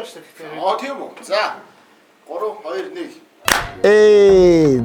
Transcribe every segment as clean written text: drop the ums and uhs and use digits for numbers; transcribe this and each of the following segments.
шүү дээ. Тийм үү. За. 3 2 1.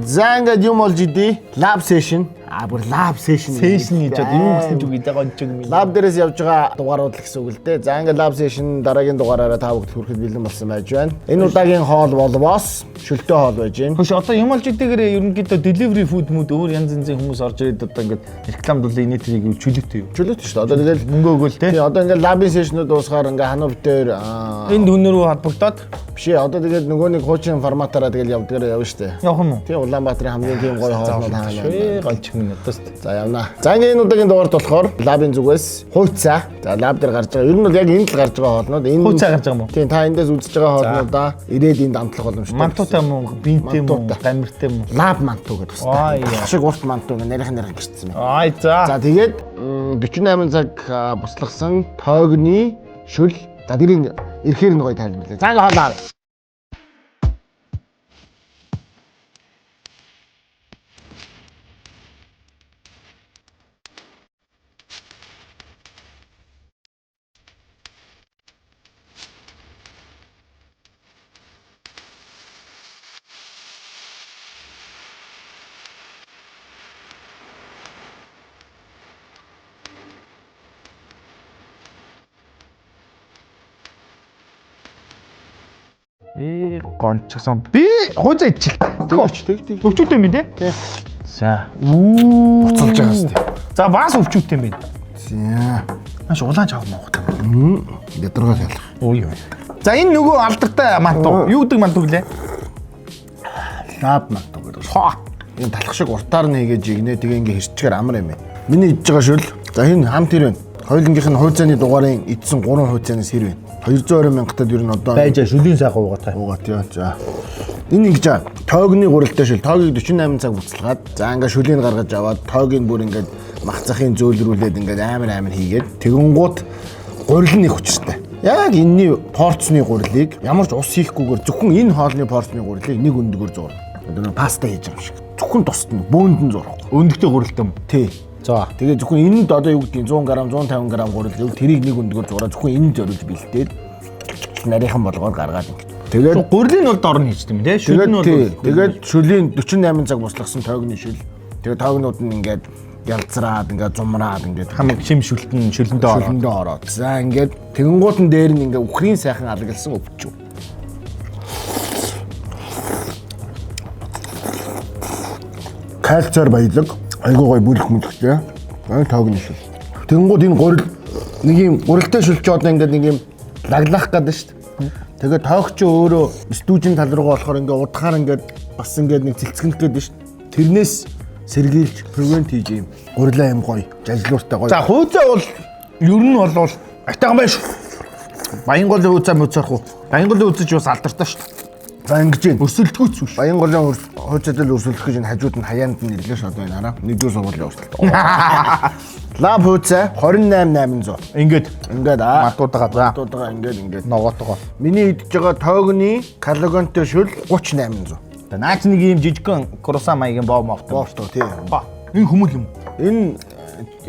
За ингээд юм болж идэв. Lab session. Бүр lab session. Session гэж юу гэсэн ч үг идэх гонч юм. Lab дээрээс явж байгаа дугаарууд л гэсэн үг л дээ. За ингээд lab session дараагийн дугаараараа та бүгд хүрэхэд бэлэн болсон байж байна. Энэ удаагийн хоол болвоос шөлтөө хоол байж байна. Хөш одоо юм болж идэгээр ерөнхийдөө delivery food мөд өөр янз янзын хүмүүс орж ирээд одоо ингээд рекламдуулсан энэ тэрийг юу чөлөөтэй юу? Чөлөөтэй шүү дээ. Одоо тэгэл мөнгө өгөөл те. Тийм одоо ингээд lab session-ууд дуусгаар ингээд ханав дээр энэ хүнрүү холбогдоод биш ээ. Одоо тэгэл нөгөө нэг хуучин форматаараа тэгэл явдгаар явна шүү дээ. явах юм уу? Тийм Улаанбаатарын хамгийн тийм гоё хоолнууд хаана. Гонч юм надаас. За явна. За ингээд энэ удаагийн дугаард болохоор лабын зүгээс хууцаа. За лаб дээр гарч байгаа. Ер нь бол яг энд л гарч байгаа хоолнууд. Энэ хууцаа гарч байгаа юм уу? Тийм та эндээс үзэж байгаа хоолнуудаа ирээд энд амтлах боломжтой. Мантуутай юм уу? Бинтэй юм уу? Гамиртай юм уу? Лаб мантуу гэдэг байна. Ашиг урт мантуу гэх нэрхэн гэрчсэн юм. Ай за. За тэгээд 48 цаг буслахсан тоогны шүл. За тэрийг ирэхээр нь гоё тайлбарлаа. За ингээд хоолоо. Гончсон. Би хууцаа идчих. Тэг. Өвчүүтэй юм тий? Тий. За. Буцалж байгаа сте. За бас өвчүүтэй юм байна. За. Маш улаан чав моохот. Ядаргаа ялах. Ой ой. За энэ нөгөө алдартай мантуу. Юу гэдэг мантуу гэлээ? Лаб мантуу гэдэг. Энэ талах шиг уртаар нь хийгээд жигнэ тэгээ ингээ хэрчгээр амар юм. Миний идж байгаа шүл. За энэ хамт хэр байна. Хоёулынгийнх нь хууцааны дугаарын идсэн 3 хууцаанаас хэр байна. 220 мянгатад ер нь одоо байж шүлийн сайхан уугаад. Уугаад яа. За. Энэ ингэж тоогны гуралтай шүл. Тоогийг 48 цаг буцалгаад за ингээ шүлийг гаргаж аваад тоогийг бүр ингээ махцахын зөөлрүүлээд ингээ амар хийгээд тэгэнгუут гурил нь их хүчтэй. Яг энэний порцны гурилыг ямар ч ус хийхгүйгээр зөвхөн энэ хоолны порцны гурилыг нэг өндгөр зуурна. Одоо паста хийж байгаа юм шиг. Зөвхөн тусдна бөөнд нь зурх. Өндөгтэй гурилтай юм. Тий. За. Тэгээ зөвхөн энд одоо юу гэдгийг 100 г 150 г гурил гэвэл тэрийг нэг өндгөр зураа зөвхөн энд зориулж бэлдээд нарийнхан болгоод гаргаад ингэ. Тэгээд гурилын бол дор нь хийжтэй юм тий. Шүл нь бол тэгээд шүлийн 48 цаг буслахсан тоогны шүл. Тэгээд тоогнууд нь ингээд ялцраад ингээд зумраад ингээд хамаг шим шүлтэндээ ороод. За ингээд тэгэнгуут нь дээр нь ингээд үхрийн сайхан алгалсан өвчүү. Кальцаар баялаг айгуу гой бүлэх мөлхтэй. Тоогны шүл. Тэгэнгуут энэ гурил нэг юм гурилтай шүл ч одоо ингээд нэг юм лаглах гэдэг шүү дээ. Тэгээд тоогч өөрөө стүүжин тал руугаа болохоор ингээд удахаар ингээд бас ингээд нэг цэлцгэнэх гэдэг шүү дээ. Тэрнээс сэргийлж превент хийж юм. Гурилаа юм гоё, жажлууртай гоё. За хөөцөө бол ер нь бол айтайхан байж. Баянголын хөөцөө мөцөх уу? Баянголын хөөцөж бас алдартай шүү дээ. За ингэж юм. Өрсөлдөхүйц үү? Баянголын хөөцөдөл өрсөлдөх гэж энэ хажууд нь хаяанд нь ирлээ ш одоо энэ хараа. Нэгдүгээр сургуулийн өрсөлдөлт. Лаб хөөцөө 28800. Ингээд матуудаа ингээд ногоотойгоо. Миний идж байгаа тоогны калогонтой шүл 30800. Наач нэг юм жижигхэн круасан маягийн боо мовтой. Боостой тий. Энэ хүмүүл юм.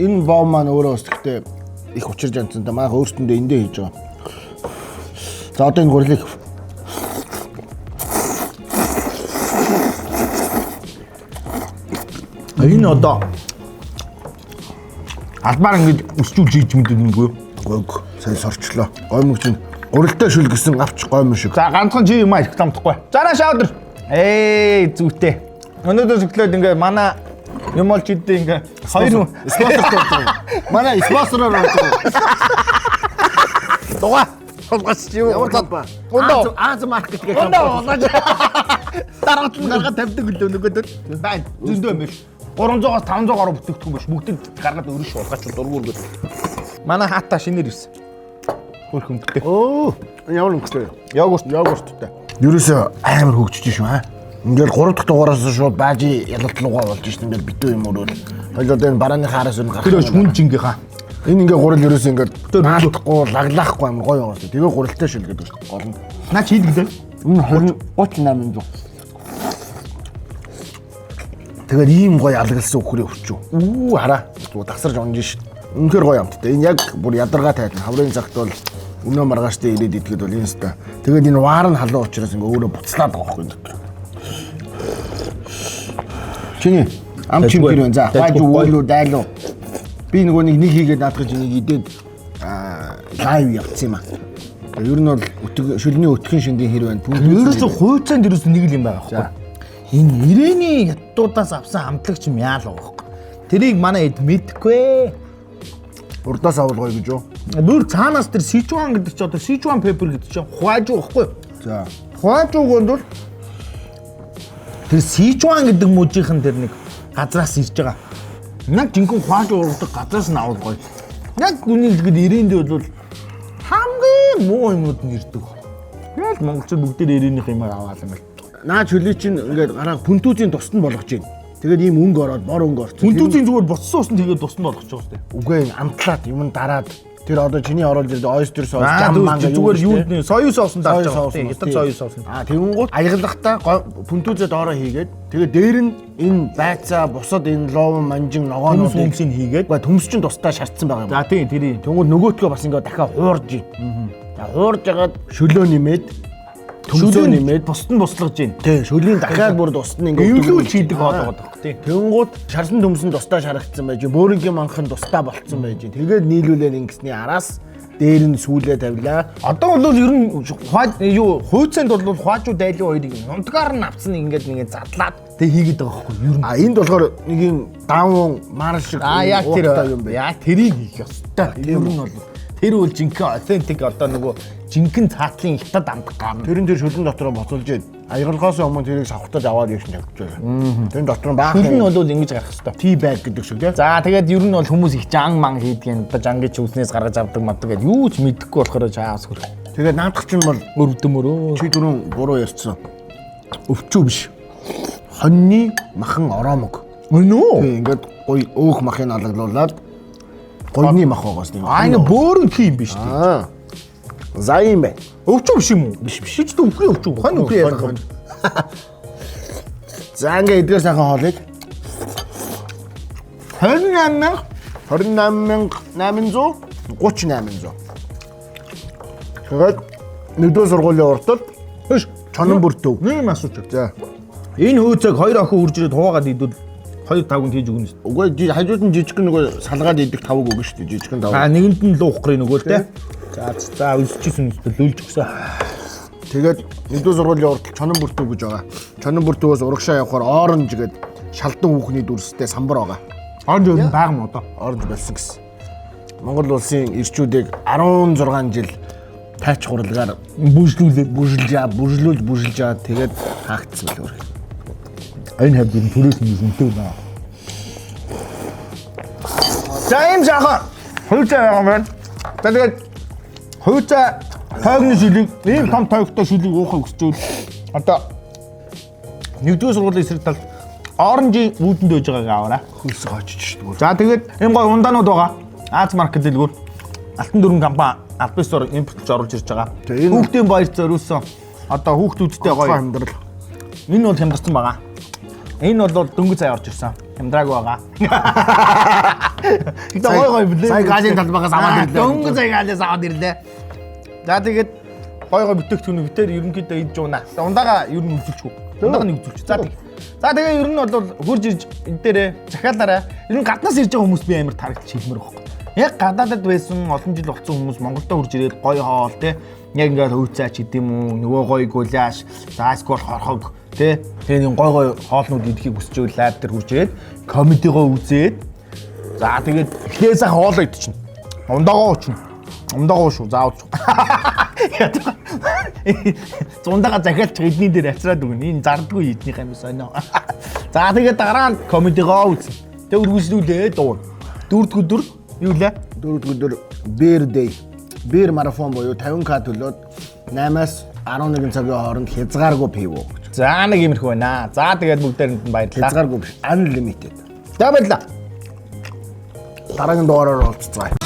Энэ боо маань өөрөө өсөлтөй их учирж амтсантай маа өөртөндөө эндээ хийж байгаа. За одоо энэ гурилыг энэ одоо албаар ингэж өсчүүлж хийж мэддэг юм уу? Гог сайн сорчлоо. Гомог чинь гурилтай шүл гэсэн авч гомоо шиг. За ганцхан чи юм их тамдахгүй. Зараа шаадэр. Зүйтэй. Өнөөдөр зөвлөд ингээ манай юм болж идэ ингээ хоёр спонсортой байна. Манай спонсороор байна. Дуга. Холгоч юу? Ямар компани? Аз маркет гэх компани. Дараач нь гаргаад тавьдаг лөө нөгөөд. Байна. Зөндөө юм биш. 300-аас 500 гаруй бүтээгдэхүүн биш. Бүгдийг гаргаад өрөш болгооч дургуур гэж. Манай хаата шинээр ирсэн. Хөрх өмдтэй. Ямар өнгөтэй. Йогурттай. Ерөөсөө амар хөгжиж шүү хаа. Ингээл 3 дахь дугаараас шууд баажи ялалт руугаа болж шин ингээл битүү юм өрөөл. Хоёул одоо энэ барааны хаараас өн гарах. Тэр хүн жингийнхаа. Энэ ингээ гурил ерөөсөө ингээд наалдахгүй, лаглаахгүй амар гоё юм шүү. Тэгээ гурилтай шил гэдэг шүү. Гол нь. Наа чи хэлгэлээ. Энэ 38800. Тэгээд ийм гоё алгалсан үхрээ өвчүү. Хараа. Дагсарж онж шин. Үнэхээр гоё амттай. Энэ яг бүр ядаргаа тайлна. Хаврын цагт бол Өнөө маргааштай ирээд идэхэд бол энэ ста. Тэгээд энэ ваар нь халуун учраас ингээ өөрөө буцлаад байгаа байхгүй дотор. Чиний ам чим гэр байна. За хаач уулуу дайлуу. Би нэг хийгээд наадах гэж энийг идээд лайв явуулсан юм аа. Ер нь бол шүлний өтгөн шингийн хэр байна. Ерөөсөө хуйцаанд ерөөсөө нэг л юм байгаа байхгүй. Энэ ирээний ядуудаас авсан хамтлагч юм яа л байгаа байхгүй. Тэрийг манай эд мэдхгүй. Урдаас авалгоё гэж юу? Бүр цаанаас тэр Sichuan гэдэг чи одоо Sichuan pepper гэдэг чинь хуажуу байхгүй. За. Хуажууг бол тэр Sichuan гэдэг мужийнхан тэр нэг газраас ирж байгаа. Яг жинхэнэ хуажуу ургадаг газраас нь авалгоё. Яг үнийг хэлгээд ирээндээ бол хамгийн муу юмуд нь ирдэг. Яг монголчууд бүгд ирээнийх юм аваад юм байна. Наа чөлөө чинь ингээд гараа хүнтүүзийн тусад нь болгож байна. Тэгээд ийм өнгө ороод бор өнгө орсон. Хүнтүүзийн зүгээр боцсон усан тэгээд тусад нь болгож байгаа шүү дээ. Үгүй ээ амтлаад юм дараад тэр одоо чиний оруулж ирдэг oyster sauce жам манга зүгээр юу соёо соусан дарж байгаа. Хятад соёо соусан. Тэнгууд аялгалахтаа хүнтүүзээ доороо хийгээд тэгээд дээр нь энэ байцаа бусад энэ ловон манжин ногоонуудыг хийгээд төмс чинь тусдаа шаардсан байгаа юм. За тийм тэрий. Тэнгууд нөгөөтгөө бас ингээд дахиад хуурж ийн. За хуурж агаад шөлөө нэмээд төмсөө нэмээд бусд нь буслаж ийн. Тийм шөлийн дахиад бүр тусд нь ингээд эвлүүлж хийдэг байгаа байхгүй тийм. Тэнгууд шарсан төмсөн тусдаа шарагдсан байж, бөөрингийн манхан тусдаа болцсон байж. Тэгээд нийлүүлээд ингэсний араас дээр нь сүүлээ тавилаа. Одоо бол ер нь хуйцаанд бол хуажуу дайлуу хоёрыг нунтгаар нь авцсан ингээд нэг задлаад тэг хийгээд байгаа байхгүй ер нь. Энд болохоор нэг юм даун марш шиг яг тэр юм байна. Яг тэрийг хийх ёстой. Ер нь бол тэр үл жинхэнэ authentic одоо нөгөө жинхэнэ цаатлын хятад амдаг гам. Тэрэн дээр шүлэн дотор боцолж яд. Аялгалгаас өмнө тэрийг савхтаж аваад явж тавьж байгаа. Тэрэн дотор баах юм бол ингэж гарах хэрэгтэй. Tea bag гэдэг шиг тийм. За тэгээд ер нь бол хүмүүс их жан ман хийдгэн одоо жангийн чүснээс гаргаж авдаг маддаг гэдэг юу ч мэдэхгүй болохоор чаас хөрх. Тэгээд наадах чинь бол өрөвдөмөрөө. Чи дөрөв буруу ярьсан. Өвчүү биш. Хоньны махан ороомог. Өнөө. Тэг ингээд гой өөх махыг алаглуулад гойны мах байгаас нэг. Энэ бөөрн юм биш үү? За юм байна. Өвчөө биш юм уу? Биш. Чи ч үгүй өвчөө. Хонь үгүй яах вэ? За ингээ эдгээр сайхан хоолыг 28800 Тэгээд нэгдүгээр сургуулийн уртад биш чонон бүртөв. Нэг юм асууч. За. Энэ хөөцөг 2 охин хурж ирээд хуваагаад идвэл 2 5-нд хийж өгнө шүү дээ. Үгүй хажууд нь жижигхэн нөгөө салгаад идэх тавг өгнө шүү дээ. Жижигхэн тавг. Нэгэнд нь луухрын нөгөө л те. За өсчихсэн үстэл лүлж өгсөн. Тэгээд нэгдүгээр сургуулийн уртад чонон бүртөв гэж байгаа. Чонон бүртөвөөс урагшаа явахаар оранж гээд шалдан хүүхний дүрстэй самбар байгаа. Оранж өөр байгаа юм одоо. Оранж болсон гэсэн. Монгол улсын ирчүүдийг 16 жил тайч хуралгаар бүжлүүлж аваад тэгээд хаагдсан л өөр. Энэ хавьд төрөөс нь үнэтэй байна. За юм жаахан. Хөөцөө байгаа юм. Тэгээд хөөцөө тойгны шүлэг ийм том тойгтой шүлэг уухыг хүсчихвэл одоо нэгдүгээр сургуулийн эсрэг талд оранжийн үүдэнд байж байгааг аваарай. Хөлс гоочж шүү дээ. За тэгээд энэ гой ундаанууд байгаа. Аз маркет дэлгүүр Алтан дөрвөн компани Албастор импортлж оруулж ирж байгаа. Хүүхдийн баяр зориулсан одоо хүүхдүүдтэй гоё амьдрал. Энэ бол хямдарсан байгаа. Энэ бол дөнгөж цай орж ирсэн. Хямдраагүй байгаа. Тэгээ гоё билээ. Сая галийн талбайгаас аваад ирлээ. Дөнгөж цай гаалаас аваад ирлээ. За тэгээд гоё бүтээгдэхүүн битээр ерөнхийдөө идж уунаа. Ундаага ер нь үзүүлчихв. Ундаага нэг үзүүлчих. За тэгээ ер нь бол хурж ирж энэ дээрээ захиалаарай. Ер нь гаднаас ирж байгаа хүмүүс би амар тарагдчих хэлмээр байхгүй. Яг гадаадд байсан олон жил болсон хүмүүс Монголдо хурж ирээд гоё хоол те. Яг ингээд хөвцөөч идэм үү, нөгөө гоё гуляш, заскол хорхог те. Тэгээ нэг гоё хоолнууд идэхийг хүсэж байлаа тэр хурж ирээд комедигоо үзээд за тэгээд эхлээсээ хоолоо идчихнэ. Ундагаа уучна. Ундагаа шүү. Заавал. Зундаага захиалч эдний дээр ачраад өгнө. Энэ зардгүй эднийх юм сонио. За тэгээд дараа нь комедигоо үзнэ. Тэг үргэлжлүүлээ дуун. Дөрөвдүгээр өдөр юу лээ? Дөрөвдүгээр өдөр beer day. Beer марафон буюу 50k төлөөд 8-аас 11 цагийн хооронд хязгааргүй пив уу. За нэг иймэрхүү байна. За тэгээд бүгдээрэнд нь баярлалаа. Хязгааргүй биш. Unlimited. За баярлалаа. Дараагийн дугаараар уулзцгаая.